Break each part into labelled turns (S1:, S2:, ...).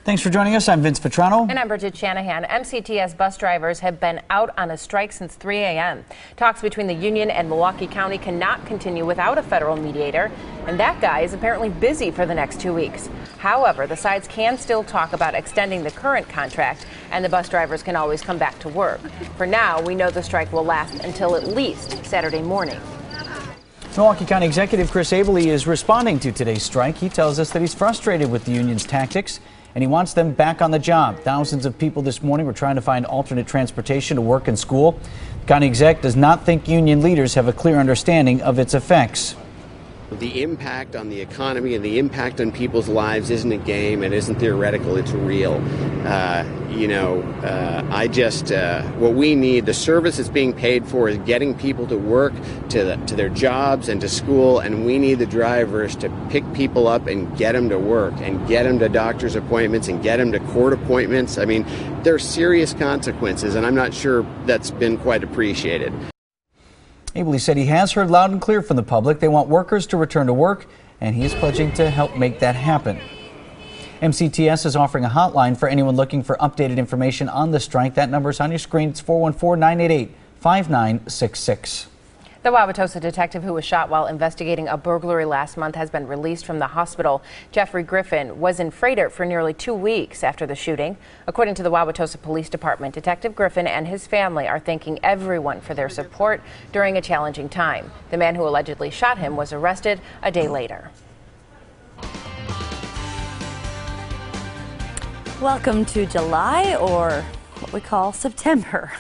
S1: Thanks for joining us. I'm Vince Petrano.
S2: And I'm Bridget Shanahan. MCTS bus drivers have been out on a strike since 3 a.m. Talks between the union and Milwaukee County cannot continue without a federal mediator, and that guy is apparently busy for the next 2 weeks. However, the sides can still talk about extending the current contract, and the bus drivers can always come back to work. For now, we know the strike will last until at least Saturday morning.
S1: Milwaukee County Executive Chris Abele is responding to today's strike. He tells us that he's frustrated with the union's tactics and he wants them back on the job. Thousands of people this morning were trying to find alternate transportation to work and school. The county exec does not think union leaders have a clear understanding of its effects.
S3: The impact on the economy and the impact on people's lives isn't a game, it isn't theoretical, it's real. What we need, the service that's being paid for is getting people to work, to their jobs and to school, and we need the drivers to pick people up and get them to work and get them to doctor's appointments and get them to court appointments. I mean, there are serious consequences, and I'm not sure that's been quite appreciated.
S1: Abele said he has heard loud and clear from the public. They want workers to return to work, and he is pledging to help make that happen. MCTS is offering a hotline for anyone looking for updated information on the strike. That number is on your screen. It's 414-988-5966.
S2: The Wauwatosa detective who was shot while investigating a burglary last month has been released from the hospital. Jeffrey Griffin was in Freighter for nearly 2 weeks after the shooting. According to the Wauwatosa Police Department, Detective Griffin and his family are thanking everyone for their support during a challenging time. The man who allegedly shot him was arrested a day later.
S4: Welcome to July, or what we call September.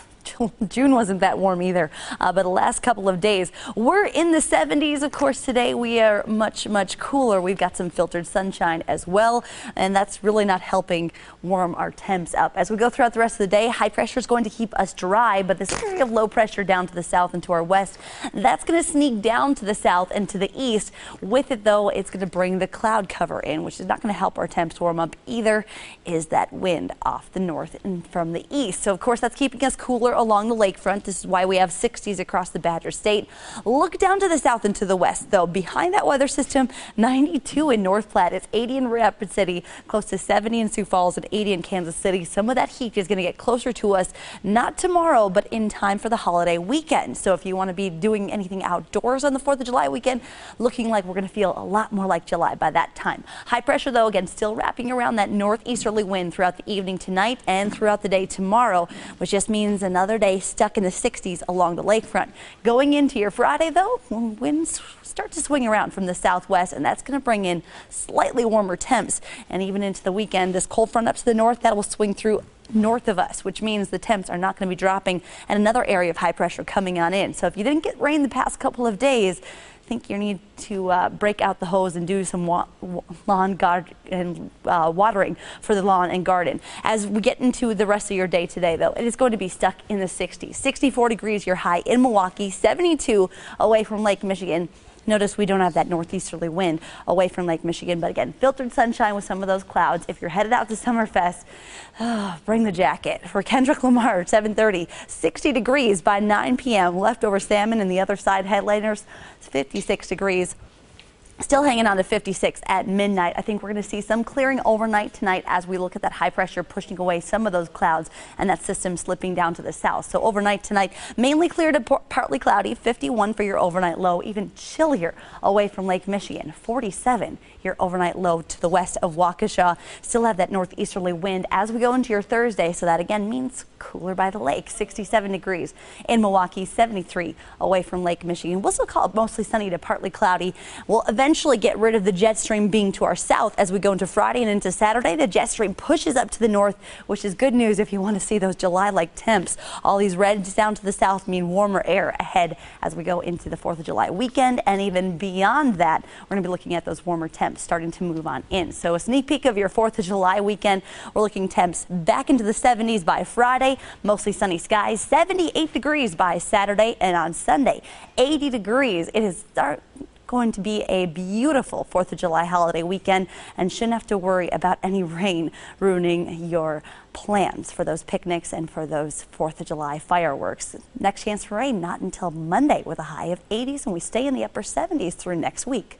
S4: June wasn't that warm either, but the last couple of days we're in the 70s. Of course, today we are much cooler. We've got some filtered sunshine as well, and that's really not helping warm our temps up. As we go throughout the rest of the day, high pressure is going to keep us dry, but this area of low pressure down to the south and to our west, that's going to sneak down to the south and to the east. With it, though, it's going to bring the cloud cover in, which is not going to help our temps warm up either, is that wind off the north and from the east. So, of course, that's keeping us cooler along the lakefront. This is why we have 60s across the Badger State. Look down to the south and to the west, though. Behind that weather system, 92 in North Platte. It's 80 in Rapid City, close to 70 in Sioux Falls, and 80 in Kansas City. Some of that heat is going to get closer to us, not tomorrow, but in time for the holiday weekend. So if you want to be doing anything outdoors on the 4th of July weekend, looking like we're going to feel a lot more like July by that time. High pressure, though, again, still wrapping around that northeasterly wind throughout the evening tonight and throughout the day tomorrow, which just means another day stuck in the 60s along the lakefront. Going into your Friday, though, winds start to swing around from the southwest, and that's going to bring in slightly warmer temps. And even into the weekend, this cold front up to the north, that will swing through north of us, which means the temps are not going to be dropping, and another area of high pressure coming on in. So if you didn't get rain the past couple of days, I think you need to break out the hose and do some lawn garden and watering for the lawn and garden. As we get into the rest of your day today, though, it is going to be stuck in the 60s. 64 degrees your high in Milwaukee, 72 away from Lake Michigan. Notice we don't have that northeasterly wind away from Lake Michigan, but again, filtered sunshine with some of those clouds. If you're headed out to Summerfest, bring the jacket. For Kendrick Lamar, 7:30, 60 degrees by 9 p.m. Leftover salmon and the other side headliners, 56 degrees. Still hanging on to 56 at midnight. I think we're going to see some clearing overnight tonight as we look at that high pressure pushing away some of those clouds and that system slipping down to the south. So overnight tonight, mainly clear to partly cloudy, 51 for your overnight low, even chillier away from Lake Michigan, 47 your overnight low to the west of Waukesha. Still have that northeasterly wind as we go into your Thursday, so that again means cooler by the lake, 67 degrees in Milwaukee, 73 away from Lake Michigan. We'll still call it mostly sunny to partly cloudy. We'll eventually get rid of the jet stream being to our south as we go into Friday and into Saturday. The jet stream pushes up to the north, which is good news if you want to see those July-like temps. All these reds down to the south mean warmer air ahead as we go into the 4th of July weekend, and even beyond that, we're going to be looking at those warmer temps starting to move on in. So a sneak peek of your 4th of July weekend. We're looking temps back into the 70s by Friday, mostly sunny skies, 78 degrees by Saturday, and on Sunday, 80 degrees. It is going to be a beautiful 4th of July holiday weekend and shouldn't have to worry about any rain ruining your plans for those picnics and for those 4th of July fireworks. Next chance for rain not until Monday with a high of 80s, and we stay in the upper 70s through next week.